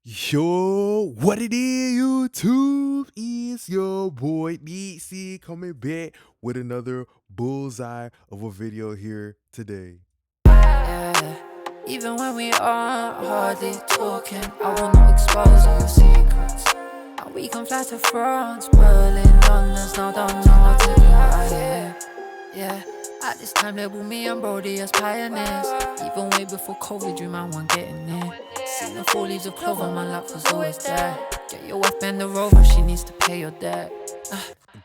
Yo, what it is, YouTube? It's your boy de-essing coming back with another bullseye of a video here today. Yeah. Even when we aren't hardly talking, I will not expose all your secrets. And we can fly to France, Berlin, London's now done, now I'll take it out here. Yeah, at this time label me and Brody as pioneers. Even way before COVID, you man weren't getting near. Seen the 4 leaves of clover, my luck was always there. Get your wife bend the rover, she needs to pay your debt.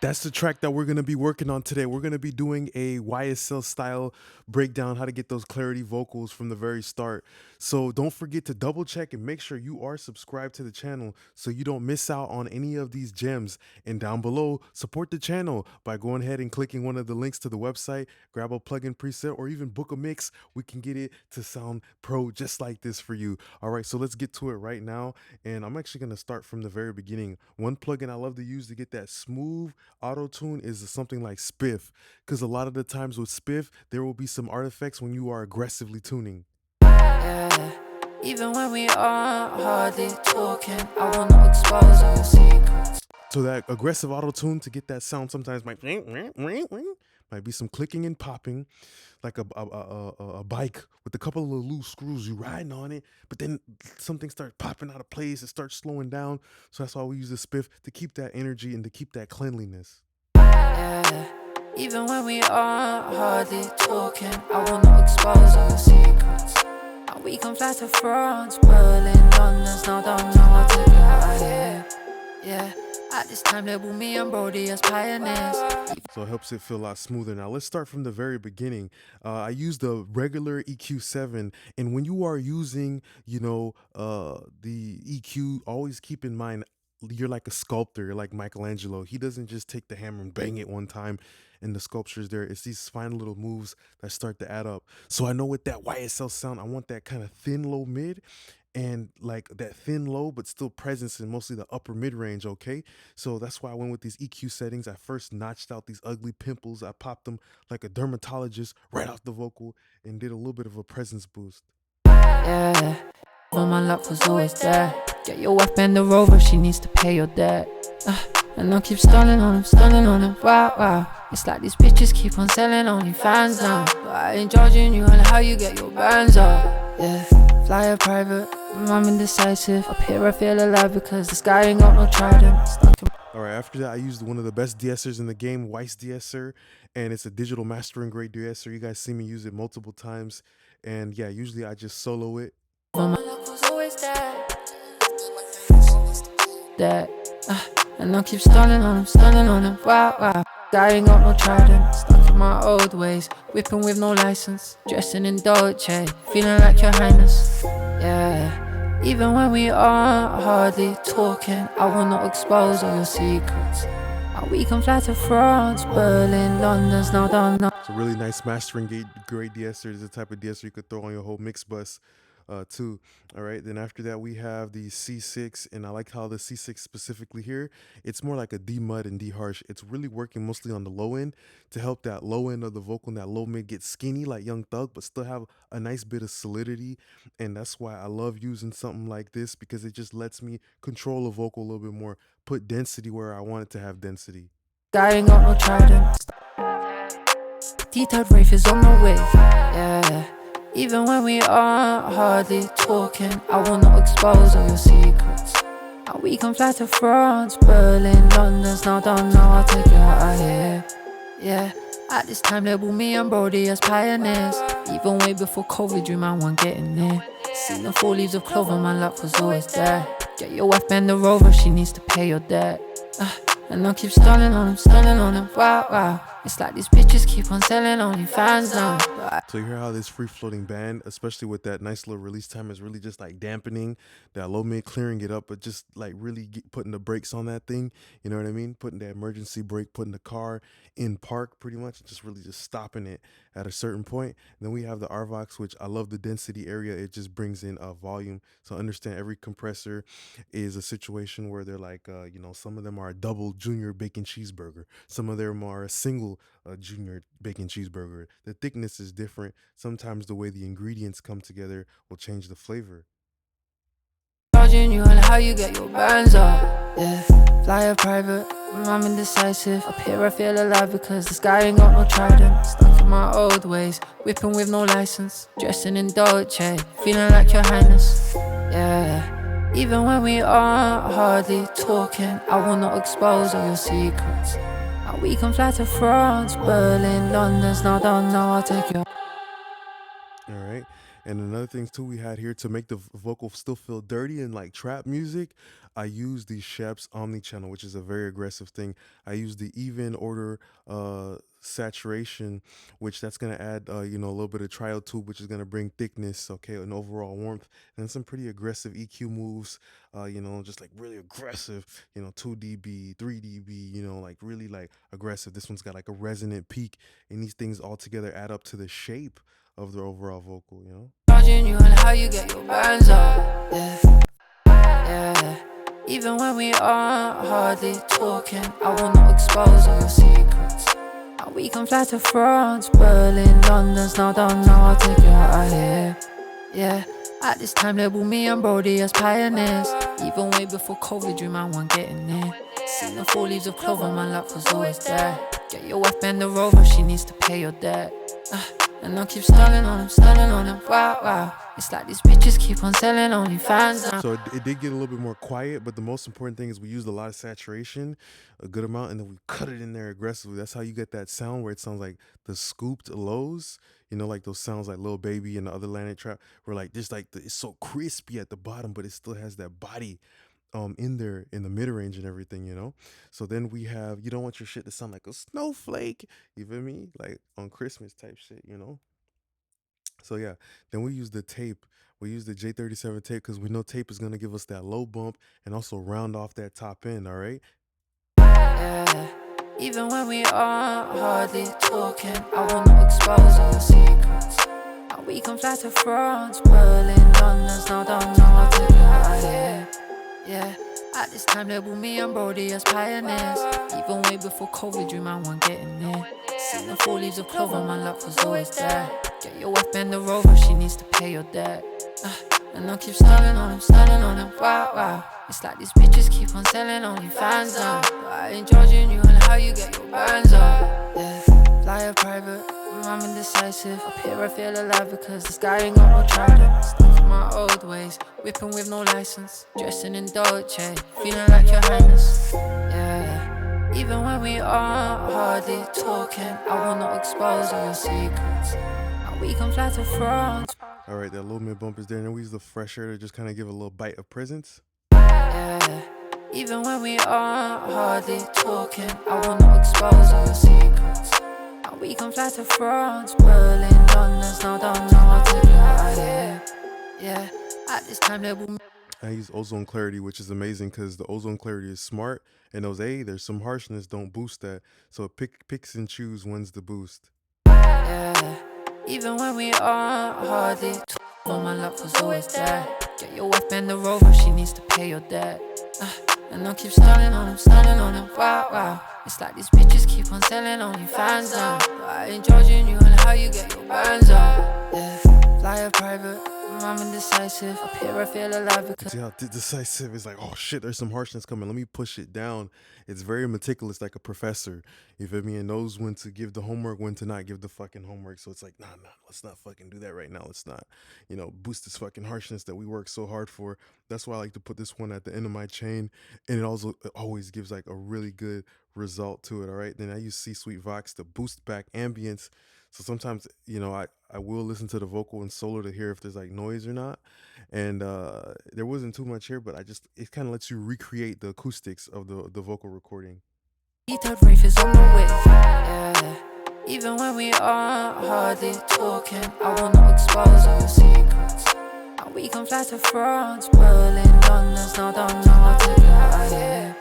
That's the track that we're going to be working on today. We're going to be doing a YSL style breakdown, how to get those clarity vocals from the very start. So don't forget to double check and make sure you are subscribed to the channel so you don't miss out on any of these gems. And down below, support the channel by going ahead and clicking one of the links to the website, grab a plugin preset, or even book a mix. We can get it to sound pro just like this for you. All right, so let's get to it right now. And I'm actually going to start from the very beginning. One plugin I love to use to get that smooth auto tune is something like Spiff, because a lot of the times with Spiff, there will be some artifacts when you are aggressively tuning. Yeah. Even when we aren't hardly talking, I will not expose all your secrets. So that aggressive auto tune to get that sound sometimes might be some clicking and popping, like a bike with a couple of loose screws. You riding on it, but then something starts popping out of place. It starts slowing down. So that's why we use the Spiff to keep that energy and to keep that cleanliness. Yeah. Even when we aren't hardly talking, I will not expose all your secrets. And we can fly to France, Berlin, London's now done, now I'll take it out here. Yeah. At this time label me and Brody as pioneers. So it helps it feel a lot smoother. Now let's start from the very beginning. I use the regular EQ7, and when you are using, the EQ, always keep in mind you're like a sculptor. You're like Michelangelo. He doesn't just take the hammer and bang it one time, and the sculpture's there. It's these fine little moves that start to add up. So I know with that YSL sound, I want that kind of thin low mid, and like that thin low but still presence in mostly the upper mid range. Okay, so that's why I went with these EQ settings. I first notched out these ugly pimples. I popped them like a dermatologist right off the vocal and did a little bit of a presence boost. Yeah. Well, my luck was always there. Get your wife bend the rover, she needs to pay your debt. And I'll keep stunning on him, wow, wow. It's like these bitches keep on selling OnlyFans now. But I ain't judging you on how you get your bands up. Yeah, fly a private, I'm indecisive. Up here I feel alive because this guy ain't got no trident. All right, after that, I used one of the best de-essers in the game, Weiss de-esser, and it's a digital mastering grade de-esser. You guys see me use it multiple times, and yeah, usually I just solo it. My luck was always there. And I'll keep stunning on him, wow, wow. Guy ain't got no trident, stuck in my old ways, whipping with no license, dressing in Dolce, feeling like your highness. Yeah, even when we aren't hardly talking, I will not expose all your secrets. And we can fly to France, Berlin, London's now done now. It's a really nice mastering grade de-esser. It's the type of de-esser you could throw on your whole mix bus. Too. All right, then after that we have the C6, and I like how the C6 specifically here, it's more like a D mud and D harsh. It's really working mostly on the low end to help that low end of the vocal and that low mid get skinny like Young Thug, but still have a nice bit of solidity. And that's why I love using something like this, because it just lets me control a vocal a little bit more, put density where I want it to have density. Guy ain't got no trident. Detailed rave is on the way. Yeah. Even when we aren't hardly talking, I will not expose all your secrets. And we can fly to France, Berlin, London's now done, now I'll take it out here. Yeah, at this time label me and Brody as pioneers. Even way before COVID, you man weren't getting near. Seen the 4 leaves of clover, my luck was always there. Get your wife bend the rover, she needs to pay your debt. And I'll keep stunning on him, wow, wow. It's like these bitches keep on selling OnlyFans now. So you hear how this free floating band, especially with that nice little release time, is really just like dampening that low mid, clearing it up, but just like really putting the brakes on that thing. You know what I mean? Putting that emergency brake, putting the car in park pretty much, just really just stopping it at a certain point. And then we have the RVOX, which I love the density area. It just brings in a volume. So understand every compressor is a situation where they're like, some of them are a double junior bacon cheeseburger. Some of them are a single junior bacon cheeseburger. The thickness is different. Sometimes the way the ingredients come together will change the flavor. judging you on how you get your bands up. Yeah, fly a private, I'm indecisive. Up here I feel alive because the sky ain't got no trident. Stuck in my old ways, whipping with no license. Dressing in Dolce, feeling like your highness. Yeah, even when we aren't hardly talking, I will not expose all your secrets. Now we can fly to France, Berlin, London's not done, now I'll take you. All right. And another thing too we had here to make the vocal still feel dirty and like trap music, I use the Shep's Omni channel, which is a very aggressive thing. I use the even order saturation, which that's gonna add a little bit of trial tube, which is gonna bring thickness, okay, and overall warmth, and some pretty aggressive EQ moves, just like really aggressive, 2 dB, 3 dB, like really like aggressive. This one's got like a resonant peak, and these things all together add up to the shape of the overall vocal. Judging you on how you get your bands up. Yeah, yeah. Even when we aren't hardly talking, I will not expose all your secrets. Now we can fly to France, Berlin, London's not done, now I'll take you out of here. Yeah, at this time label me and Brody as pioneers. Even way before COVID, dream I wasn't getting near. Seen the 4 leaves of clover, my luck was always there. Get your wife bend the rover, she needs to pay your debt. And I'll keep stunning on him, wow, wow. It's like these bitches keep on selling only fans now. So it did get a little bit more quiet, but the most important thing is we used a lot of saturation, a good amount, and then we cut it in there aggressively. That's how you get that sound where it sounds like the scooped lows, like those sounds like Lil Baby and the other Atlantic trap, where like just like it's so crispy at the bottom, but it still has that body in there in the mid range and everything. So then we have, you don't want your shit to sound like a snowflake, you feel me? Like on Christmas type shit. So yeah, then we use the tape. We use the J37 tape because we know tape is gonna give us that low bump and also round off that top end. All right. Yeah, even when we aren't hardly talking, I will not expose all your secrets. Now we can fly to France, Berlin, London's not done, now I'll take you out of here. Yeah, at this time label me and Brody as pioneers. Even way before COVID, dream I wasn't getting near. Seen the 4 leaves of clover, my luck was always there. Get your wife bend the rover, she needs to pay your debt. And I'll keep stunning on him, wow, wow. It's like these bitches keep on selling only fans now. But I ain't judging you on how you get your bands up. Yeah, fly a private, I'm indecisive. Up here I feel alive because the sky ain't got no trident. Stuck in my old ways, whipping with no license. Dressing in Dolce, feeling like your highness. Yeah, even when we aren't hardly talking, I will not expose all your secrets. Now we can fly to France. All right, that little mid bump is there, and then we use the fresh air to just kind of give a little bite of presence. Yeah, even when we aren't hardly talking, I will not expose all your secrets. Now we can fly to France, Berlin, London's not done, now I'll take you out of here. Yeah, at this time label. I use ozone clarity, which is amazing because the ozone clarity is smart, and those there's some harshness, don't boost that, so it picks and choose when's the boost. Yeah, even when we aren't hardly talking, my luck was always there. Get your wife bend the rover, she needs to pay your debt. And I'll keep stunning on him, wow, wow. It's like these bitches keep on selling only fans now. But I ain't judging you on how you get your bands up. Yeah, fly a private, I'm indecisive. Up here I feel alive because See how decisive is like, oh shit, there's some harshness coming. Let me push it down. It's very meticulous, like a professor. You feel me? And knows when to give the homework, when to not give the fucking homework. So it's like, nah, let's not fucking do that right now. Let's not, boost this fucking harshness that we work so hard for. That's why I like to put this one at the end of my chain. And it always gives like a really good result to it. All right. Then I use C Suite Vox to boost back ambience. So sometimes, I will listen to the vocal and solo to hear if there's like noise or not. And there wasn't too much here, but it kind of lets you recreate the acoustics of the vocal recording. detailed brief is on the way. Yeah, even when we aren't hardly talking, I will not expose all your secrets. Now we can fly to France, Berlin, London's not done, now I'll take you out of here.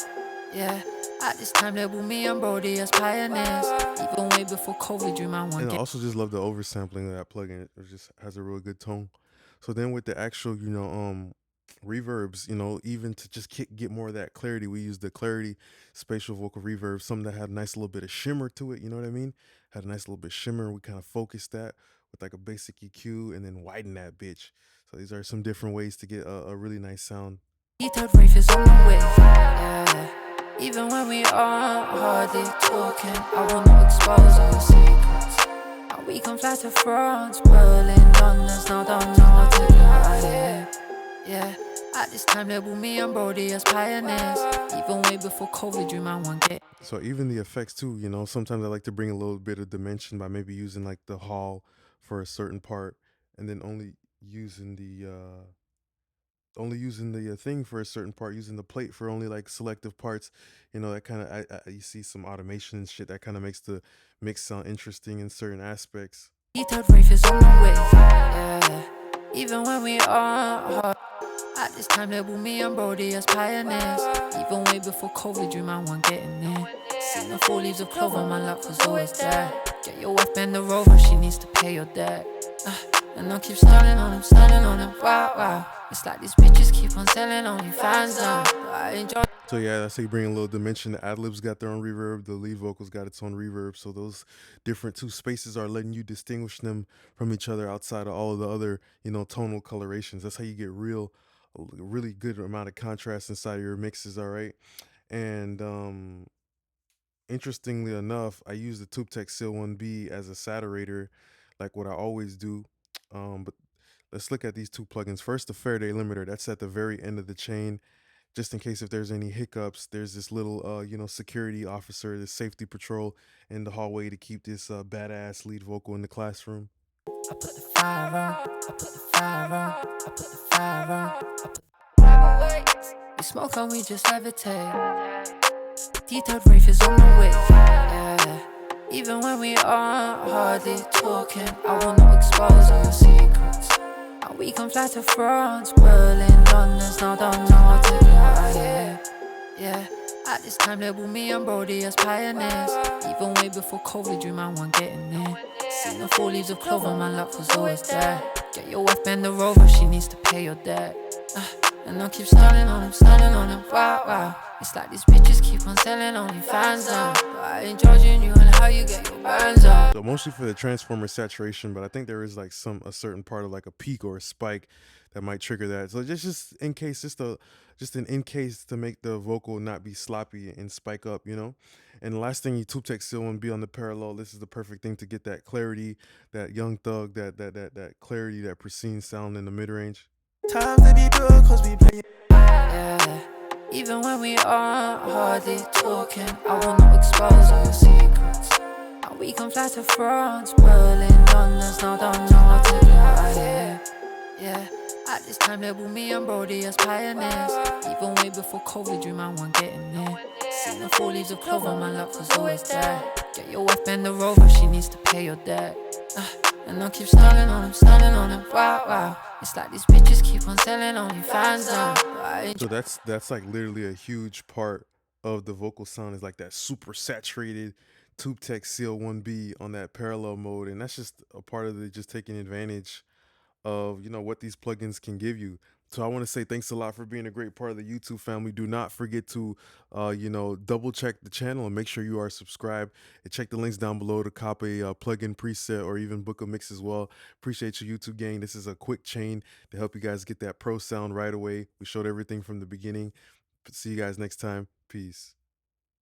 Yeah, at this time label me and Brody as pioneers. Even way before COVID, dream I And want I get. also just love the oversampling of that plugin. It just has a real good tone. So then with the actual, reverbs, even to just get more of that clarity, we use the clarity spatial vocal reverb, something that had a nice little bit of shimmer to it. You know what I mean? Had a nice little bit of shimmer. We kind of focused that with like a basic EQ and then widen that bitch. So these are some different ways to get a really nice sound. Detailed brief is on the way, yeah. Even when we are hardly talking, I wanna expose all your secrets. And we can fly to France, Berlin, London's now done, now I take it out, yeah. At this time, label me and Brody as pioneers. Even way before COVID, you man won't get. So even the effects too, you know, sometimes I like to bring a little bit of dimension by maybe using like the hall for a certain part, and then using the only using the thing for a certain part, using the plate for only like selective parts. You know, that kind of you see some automation and shit that kind of makes the mix sound interesting in certain aspects. Detailed brief is on the way, yeah. Even when we are hard. At this time, label me and Brody as pioneers. Even way before COVID, you man won't get in there. Seen the 4 leaves of clover, my luck was always there. Get your wife bend the rover, she needs to pay your debt. And I keep stunning on him, wow, wow. It's like these bitches keep on selling only fans now. But I enjoy. So yeah, that's how you bring a little dimension. The ad-libs got their own reverb, the lead vocals got its own reverb. So those different two spaces are letting you distinguish them from each other outside of all of the other, you know, tonal colorations. That's how you get a really good amount of contrast inside of your mixes, all right? And interestingly enough, I use the TubeTech Seal 1B as a saturator, like what I always do. But let's look at these two plugins. First, the Faraday limiter. That's at the very end of the chain, just in case if there's any hiccups. There's this little, you know, security officer, this safety patrol in the hallway to keep this badass lead vocal in the classroom. I put the fire on, I put the fire on, I put the fire on, I put the fire on. We smoke and we just levitate. Detailed brief is on the way, yeah. Even when we are hardly talking, I wanna expose all your secrets. And we can fly to France, Berlin, London's now done, now I take it out, yeah. At this time, label me and Brody as pioneers. Even way before COVID, you man won't get in there. Seen the 4 leaves of clover, my luck was always there. Get your wife bend the rover, she needs to pay your debt. And I keep stunning on him, wow, wow. It's like these bitches keep on selling only fans now. But I ain't judging you and how you get your bands up. So mostly for the transformer saturation, but I think there is like a certain part of like a peak or a spike that might trigger that. So just in case, just an in case to make the vocal not be sloppy and spike up, you know. And the last thing, you tube tech still want to be on the parallel. This is the perfect thing to get that clarity, that young thug, that clarity, that pristine sound in the mid range. Time to be good, cause we play. Yeah. Even when we are hardly talking, I wanna expose all your secrets. And we can fly to France, Berlin, London's now done, now I take it out, yeah. At this time, label me and Brody as pioneers. Even way before COVID, you man won't get in there. Seen the 4 leaves of clover, my luck was always there. Get your wife bend the rover, she needs to pay your debt. And I keep stunning on him, wow, wow. It's like these bitches keep on selling only fans now. So that's like literally a huge part of the vocal sound, is like that super saturated tube tech seal 1B on that parallel mode, and that's just a part of it, just taking advantage of, you know, what these plugins can give you. So I want to say thanks a lot for being a great part of the YouTube family. Do not forget to you know, double check the channel and make sure you are subscribed, and check the links down below to copy a plugin preset or even book a mix as well. Appreciate your YouTube gang. This is a quick chain to help you guys get that pro sound right away. We showed everything from the beginning. See you guys next time. Peace.